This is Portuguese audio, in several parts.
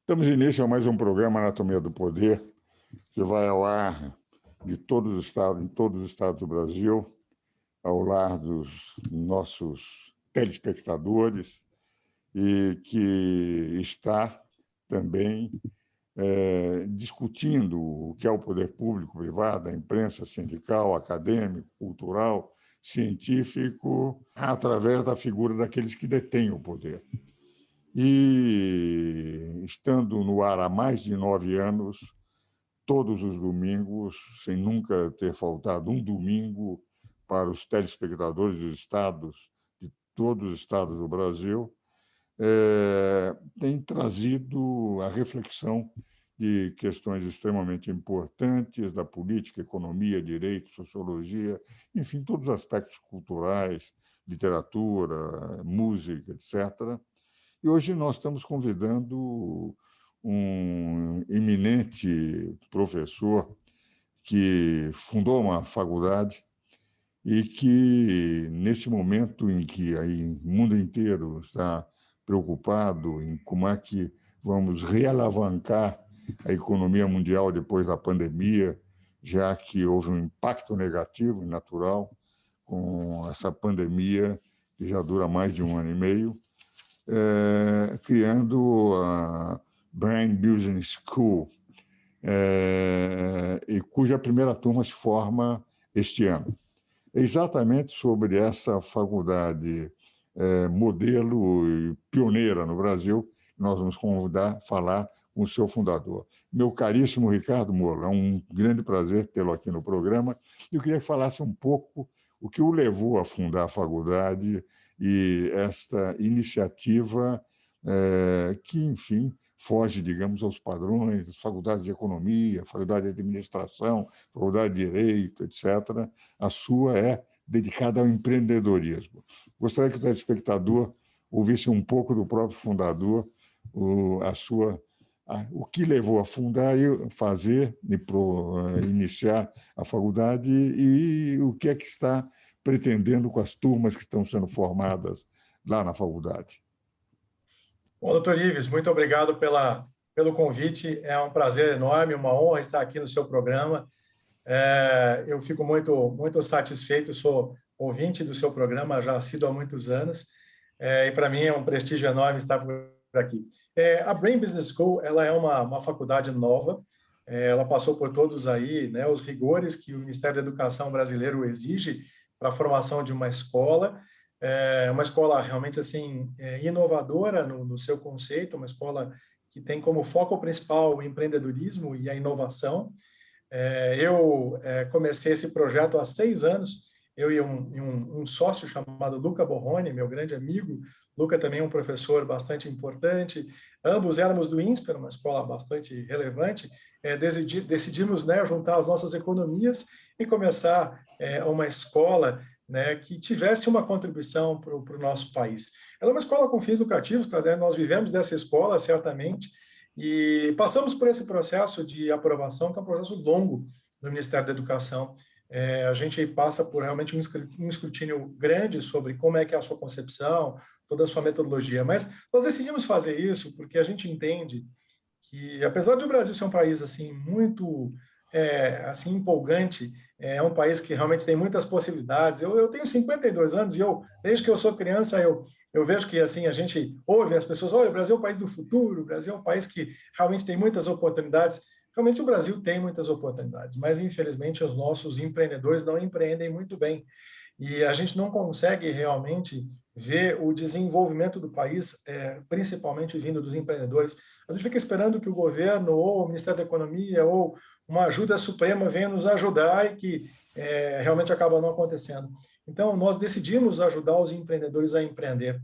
Damos início a mais um programa Anatomia do Poder, que vai ao ar de todos os estados, em todos os estados do Brasil, ao lar dos nossos telespectadores, e que está também discutindo o que é o poder público, privado, a imprensa sindical, acadêmico, cultural, científico, através da figura daqueles que detêm o poder. E estando no ar há mais de 9 anos, todos os domingos, sem nunca ter faltado um domingo para os telespectadores dos estados, de todos os estados do Brasil, tem trazido a reflexão de questões extremamente importantes da política, economia, direito, sociologia, enfim, todos os aspectos culturais, literatura, música, etc. E hoje nós estamos convidando um eminente professor que fundou uma faculdade e que, nesse momento em que aí o mundo inteiro está preocupado em como é que vamos realavancar a economia mundial depois da pandemia, já que houve um impacto negativo e natural com essa pandemia que já dura mais de 1 ano e meio, criando a Brain Business School, e cuja primeira turma se forma este ano. Exatamente sobre essa faculdade modelo e pioneira no Brasil, nós vamos falar com o seu fundador. Meu caríssimo Ricardo Moura, é um grande prazer tê-lo aqui no programa. Eu queria que falasse um pouco o que o levou a fundar a faculdade e esta iniciativa que, enfim, foge, digamos, aos padrões das faculdades de economia, faculdade de administração, faculdade de direito, etc. A sua é dedicada ao empreendedorismo. Gostaria que o telespectador ouvisse um pouco do próprio fundador, o que levou a fundar e fazer, iniciar a faculdade e o que é que está pretendendo com as turmas que estão sendo formadas lá na faculdade. Bom, doutor Ives, muito obrigado pelo convite. É um prazer enorme, uma honra estar aqui no seu programa. Eu fico muito satisfeito, sou ouvinte do seu programa, já assíduo há muitos anos, e para mim é um prestígio enorme estar por aqui. A Brain Business School, ela é uma faculdade nova, ela passou por todos aí, né, os rigores que o Ministério da Educação brasileiro exige para a formação de uma escola realmente assim inovadora no seu conceito, uma escola que tem como foco principal o empreendedorismo e a inovação. Eu comecei esse projeto há 6 anos, eu e um sócio chamado Luca Borroni, meu grande amigo. Luca também é um professor bastante importante, ambos éramos do INSPER, uma escola bastante relevante. Decidimos, né, juntar as nossas economias e começar uma escola, né, que tivesse uma contribuição para o nosso país. Ela é uma escola com fins lucrativos, nós vivemos dessa escola, certamente, e passamos por esse processo de aprovação, que é um processo longo no Ministério da Educação. A gente passa por realmente um escrutínio grande sobre como é que é a sua concepção, toda a sua metodologia. Mas nós decidimos fazer isso porque a gente entende que, apesar do Brasil ser um país assim muito assim empolgante, é um país que realmente tem muitas possibilidades. Eu tenho 52 anos e desde que eu sou criança, eu vejo que assim a gente ouve as pessoas, olha, o Brasil é o país do futuro, o Brasil é um país que realmente tem muitas oportunidades. Realmente o Brasil tem muitas oportunidades, mas infelizmente os nossos empreendedores não empreendem muito bem. E a gente não consegue realmente ver o desenvolvimento do país, principalmente vindo dos empreendedores. A gente fica esperando que o governo ou o Ministério da Economia ou uma ajuda suprema venha nos ajudar e que realmente acaba não acontecendo. Então, nós decidimos ajudar os empreendedores a empreender.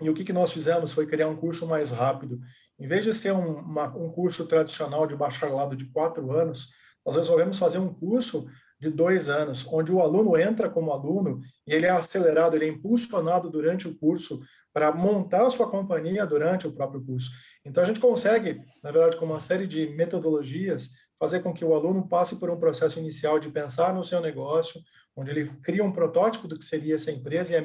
E o que nós fizemos foi criar um curso mais rápido. Em vez de ser um curso tradicional de bacharelado de 4 anos, nós resolvemos fazer um curso de 2 anos, onde o aluno entra como aluno e ele é acelerado, ele é impulsionado durante o curso para montar a sua companhia durante o próprio curso. Então, a gente consegue, na verdade, com uma série de metodologias, fazer com que o aluno passe por um processo inicial de pensar no seu negócio, onde ele cria um protótipo do que seria essa empresa e é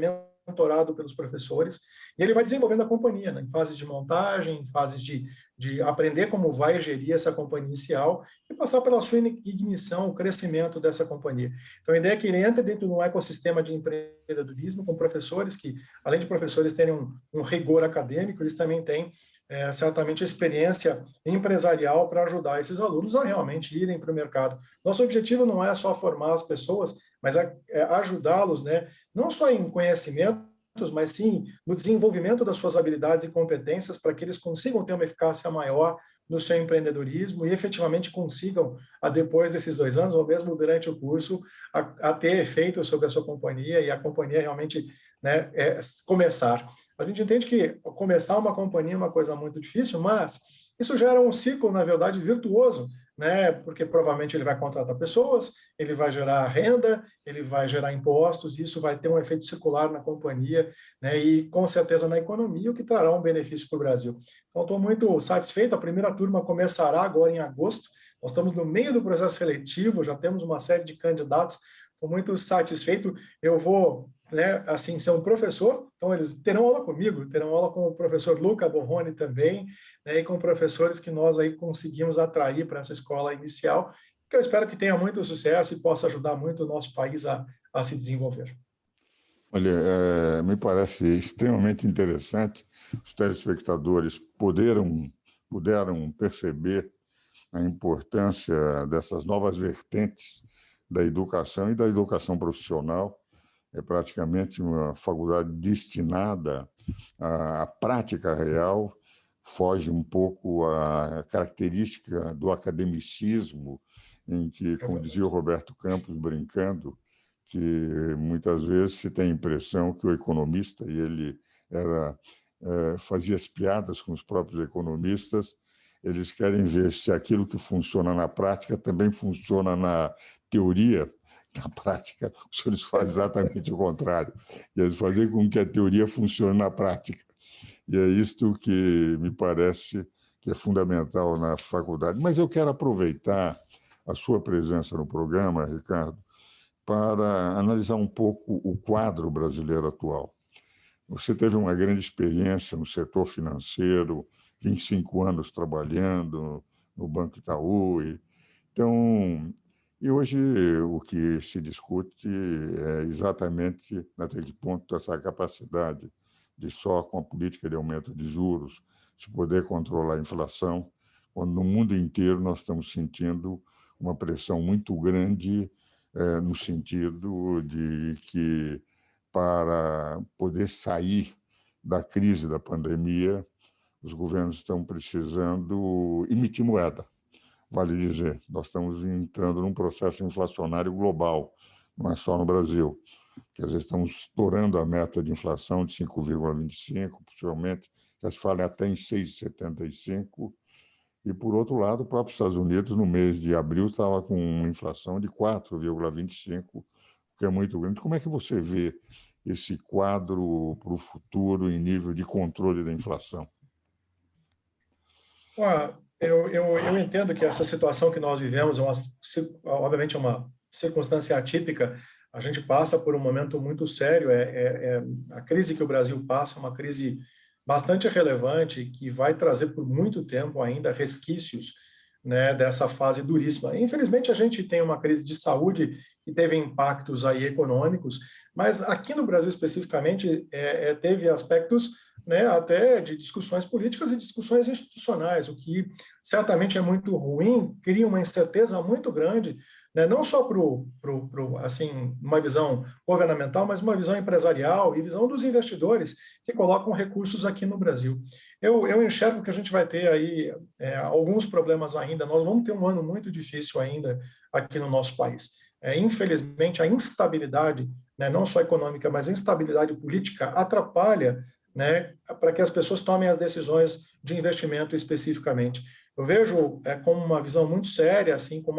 mentorado pelos professores, e ele vai desenvolvendo a companhia, né, em fases de montagem, em fases de aprender como vai gerir essa companhia inicial e passar pela sua ignição, o crescimento dessa companhia. Então, a ideia é que ele entre dentro de um ecossistema de empreendedorismo com professores que, além de professores terem um rigor acadêmico, eles também têm certamente experiência empresarial para ajudar esses alunos a realmente irem para o mercado. Nosso objetivo não é só formar as pessoas, mas ajudá-los, né, não só em conhecimentos, mas sim no desenvolvimento das suas habilidades e competências para que eles consigam ter uma eficácia maior no seu empreendedorismo e efetivamente consigam, depois desses 2 anos, ou mesmo durante o curso, a ter efeito sobre a sua companhia e a companhia realmente, né, começar. A gente entende que começar uma companhia é uma coisa muito difícil, mas isso gera um ciclo, na verdade, virtuoso, né? Porque provavelmente ele vai contratar pessoas, ele vai gerar renda, ele vai gerar impostos, e isso vai ter um efeito circular na companhia, né? E com certeza na economia, o que trará um benefício para o Brasil. Então, estou muito satisfeito. A primeira turma começará agora em agosto. Nós estamos no meio do processo seletivo, já temos uma série de candidatos. Estou muito satisfeito. Eu vou, né, assim, ser um professor, então eles terão aula comigo, terão aula com o professor Luca Borroni também, né, e com professores que nós aí conseguimos atrair para essa escola inicial, que eu espero que tenha muito sucesso e possa ajudar muito o nosso país a se desenvolver. Olha, me parece extremamente interessante. Os telespectadores puderam perceber a importância dessas novas vertentes da educação e da educação profissional. É praticamente uma faculdade destinada à prática real, foge um pouco à característica do academicismo, em que, como dizia o Roberto Campos, brincando, que muitas vezes se tem a impressão que o economista, e ele fazia as piadas com os próprios economistas, eles querem ver se aquilo que funciona na prática também funciona na teoria. Na prática, os senhores fazem exatamente o contrário. E eles fazem com que a teoria funcione na prática. E é isto que me parece que é fundamental na faculdade. Mas eu quero aproveitar a sua presença no programa, Ricardo, para analisar um pouco o quadro brasileiro atual. Você teve uma grande experiência no setor financeiro, 25 anos trabalhando no Banco Itaú. Então, e hoje o que se discute é exatamente até que ponto essa capacidade de só com a política de aumento de juros se poder controlar a inflação, quando no mundo inteiro nós estamos sentindo uma pressão muito grande no sentido de que, para poder sair da crise da pandemia, os governos estão precisando emitir moeda. Vale dizer, nós estamos entrando num processo inflacionário global, não é só no Brasil. Quer dizer, estamos estourando a meta de inflação de 5,25%, possivelmente, já se fala até em 6,75%. E, por outro lado, o próprio Estados Unidos, no mês de abril, estava com uma inflação de 4,25%, o que é muito grande. Como é que você vê esse quadro para o futuro em nível de controle da inflação? Eu entendo que essa situação que nós vivemos, obviamente, é uma circunstância atípica. A gente passa por um momento muito sério. A crise que o Brasil passa é uma crise bastante relevante, que vai trazer por muito tempo ainda resquícios, né, dessa fase duríssima. Infelizmente, a gente tem uma crise de saúde que teve impactos aí econômicos, mas aqui no Brasil especificamente teve aspectos, né, até de discussões políticas e discussões institucionais, o que certamente é muito ruim, cria uma incerteza muito grande, né, não só assim, uma visão governamental, mas uma visão empresarial e visão dos investidores que colocam recursos aqui no Brasil. Eu enxergo que a gente vai ter aí alguns problemas ainda. Nós vamos ter um ano muito difícil ainda aqui no nosso país. Infelizmente, a instabilidade, né, não só econômica, mas a instabilidade política atrapalha, né, para que as pessoas tomem as decisões de investimento especificamente. Eu vejo como uma visão muito séria, assim, de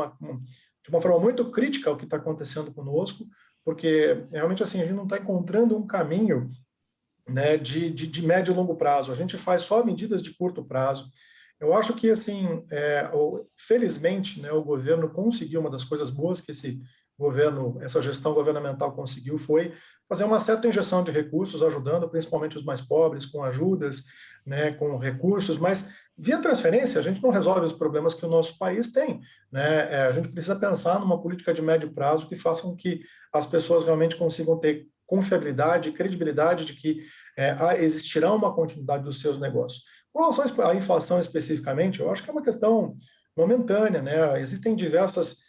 uma forma muito crítica o que está acontecendo conosco, porque realmente assim a gente não está encontrando um caminho, né, de médio e longo prazo. A gente faz só medidas de curto prazo. Eu acho que assim, felizmente, né, o governo conseguiu uma das coisas boas que esse essa gestão governamental conseguiu foi fazer uma certa injeção de recursos, ajudando principalmente os mais pobres, com ajudas, né, com recursos, mas via transferência a gente não resolve os problemas que o nosso país tem, né? A gente precisa pensar numa política de médio prazo que faça com que as pessoas realmente consigam ter confiabilidade e credibilidade de que existirá uma continuidade dos seus negócios. Com relação à inflação especificamente, eu acho que é uma questão momentânea, né? Existem diversos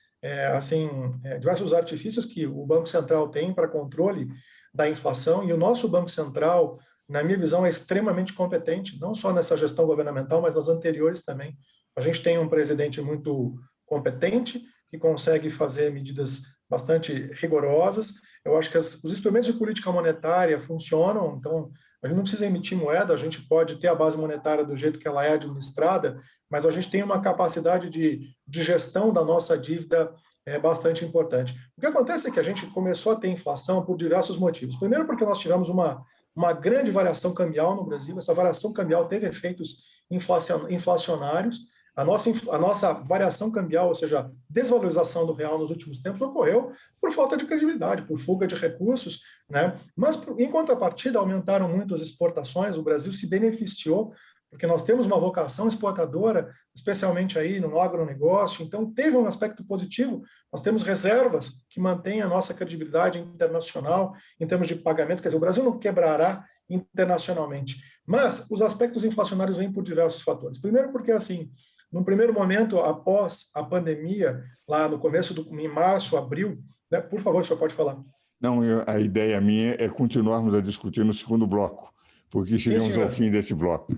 artifícios que o Banco Central tem para controle da inflação, e o nosso Banco Central, na minha visão, é extremamente competente, não só nessa gestão governamental, mas nas anteriores também. A gente tem um presidente muito competente, que consegue fazer medidas bastante rigorosas. Eu acho que os instrumentos de política monetária funcionam, então a gente não precisa emitir moeda, a gente pode ter a base monetária do jeito que ela é administrada, mas a gente tem uma capacidade de gestão da nossa dívida bastante importante. O que acontece é que a gente começou a ter inflação por diversos motivos. Primeiro, porque nós tivemos uma grande variação cambial no Brasil. Essa variação cambial teve efeitos inflacionários. A nossa variação cambial, ou seja, desvalorização do real nos últimos tempos, ocorreu por falta de credibilidade, por fuga de recursos, né? Mas, em contrapartida, aumentaram muito as exportações. O Brasil se beneficiou, porque nós temos uma vocação exportadora, especialmente aí no agronegócio. Então, teve um aspecto positivo. Nós temos reservas que mantêm a nossa credibilidade internacional em termos de pagamento. Quer dizer, o Brasil não quebrará internacionalmente. Mas os aspectos inflacionários vêm por diversos fatores. Primeiro, porque, assim, num primeiro momento, após a pandemia, lá no começo, em março, abril, né? Por favor, o senhor pode falar. Não, a ideia minha é continuarmos a discutir no segundo bloco, porque chegamos ao fim desse bloco.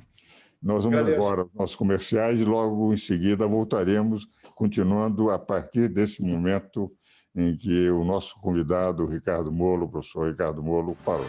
Nós vamos agora aos nossos comerciais e logo em seguida voltaremos, continuando a partir desse momento em que o nosso convidado, o professor Ricardo Molo, falou.